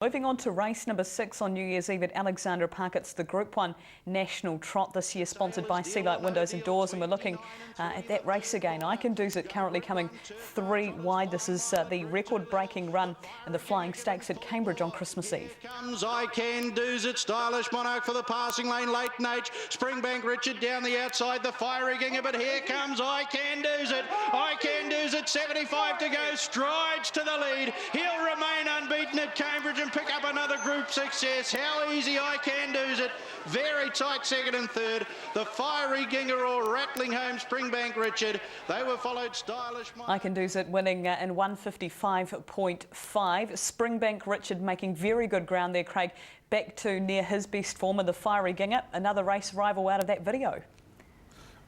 Moving on to race number 6 on New Year's Eve at Alexandra Park. It's the Group 1 National Trot this year, sponsored by Seelite Windows and Doors, and we're looking at that race again. I Can Do's It currently coming 3 wide. This is the record-breaking run in the Flying Stakes at Cambridge on Christmas Eve. Comes I Can Do's It, Stylish Monarch for the passing lane, Leighton H, Springbank Richard down the outside, the Fiery Ginger, but here comes I Can Do's It. I Can Do's It, 75 to go, strides to the lead. He'll remain unbeaten at Cambridge and pick up another group success. How easy I Can Do's It. Very tight second and third. The Fiery Ginger all rattling home Springbank Richard. They were followed Stylish Monarch. I Can Do's It winning in 155.5. Springbank Richard making very good ground there, Craig. Back to near his best form of the Fiery Ginger. Another race rival out of that video.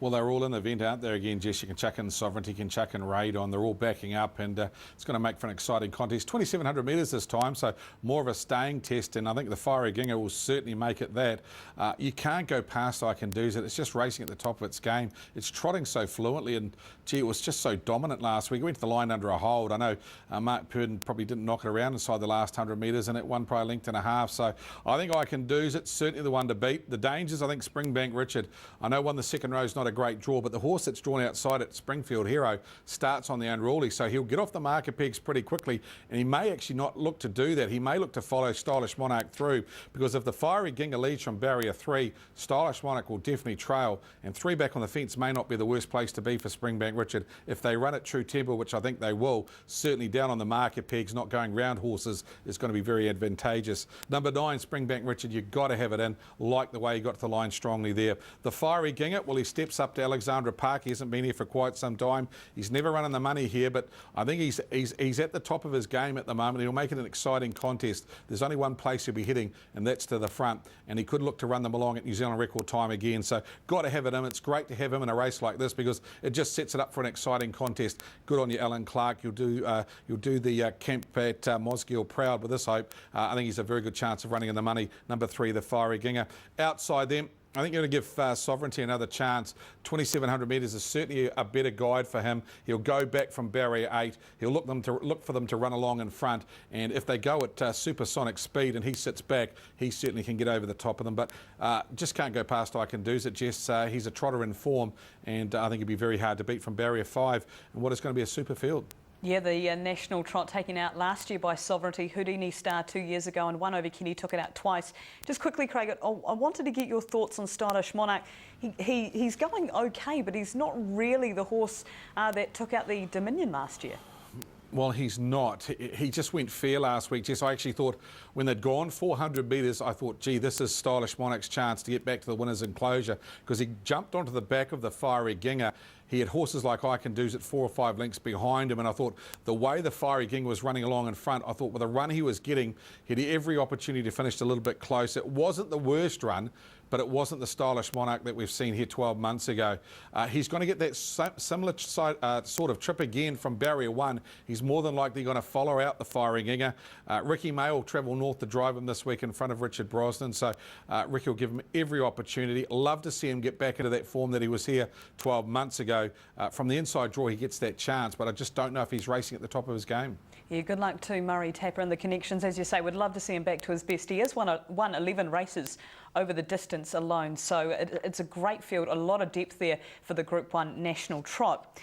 Well, they're all in the event, aren't they? Again, Jess, you can chuck in Sovereignty, you can chuck in Raid on. They're all backing up, and it's going to make for an exciting contest. 2,700 metres this time, so more of a staying test, and I think the Fiery Ginger will certainly make it that. You can't go past I Can Do's It. It's just racing at the top of its game. It's trotting so fluently, and gee, it was just so dominant last week. It went to the line under a hold. I know Mark Purdon probably didn't knock it around inside the last 100 metres, and it won probably a length and a half. So I think I Can Do's It, certainly the one to beat. The dangers, I think Springbank Richard, I know won the second row is not a great draw, but the horse that's drawn outside at Springfield Hero starts on the unruly, so he'll get off the marker pegs pretty quickly, and he may actually not look to do that. He may look to follow Stylish Monarch through, because if the Fiery Ginger leads from barrier 3, Stylish Monarch will definitely trail, and 3 back on the fence may not be the worst place to be for Springbank Richard. If they run at true tempo, which I think they will, certainly down on the marker pegs, not going round horses, is going to be very advantageous. Number 9, Springbank Richard, you've got to have it in. Like the way he got to the line strongly there. The Fiery Ginger, well, he steps up to Alexandra Park. He hasn't been here for quite some time. He's never running the money here, but I think he's at the top of his game at the moment. He'll make it an exciting contest. There's only one place he'll be hitting, and that's to the front, and he could look to run them along at New Zealand record time again. So got to have it in. It's great to have him in a race like this, because it just sets it up for an exciting contest. Good on you, Alan Clark. You'll do the camp at Mosgiel proud with this hope. I think he's a very good chance of running in the money. Number 3, the Fiery Ginger. Outside them, I think you're going to give Sovereignty another chance. 2,700 metres is certainly a better guide for him. He'll go back from barrier 8. He'll look for them to run along in front, and if they go at supersonic speed and he sits back, he certainly can get over the top of them. But just can't go past I Can Do's It, Jess. He's a trotter in form, and I think it'd be very hard to beat from barrier 5 and what is going to be a super field. Yeah, the National Trot taken out last year by Sovereignty, Houdini Star 2 years ago, and one over Kenny took it out twice. Just quickly, Craig, I wanted to get your thoughts on Stylish Monarch. He's going okay, but he's not really the horse that took out the Dominion last year. Well, he's not. He just went fair last week. Jess, I actually thought when they'd gone 400 metres, I thought, gee, this is Stylish Monarch's chance to get back to the winner's enclosure, because he jumped onto the back of the Fiery Ginger. He had horses like I Can Do's It 4 or 5 lengths behind him, and I thought the way the Fiery Ginger was running along in front, I thought with the run he was getting, he had every opportunity to finish a little bit close. It wasn't the worst run, but it wasn't the Stylish Monarch that we've seen here 12 months ago. He's going to get that similar sort of trip again from barrier 1. He's more than likely going to follow out the Fiery Ginger. Ricky May will travel north to drive him this week in front of Richard Brosnan, so Ricky will give him every opportunity. Love to see him get back into that form that he was here 12 months ago. From the inside draw, he gets that chance, but I just don't know if he's racing at the top of his game. Yeah, good luck to Murray Tapper and the connections. As you say, we'd love to see him back to his best. He has won 11 races over the distance alone, so it's a great field, a lot of depth there for the Group 1 National Trot.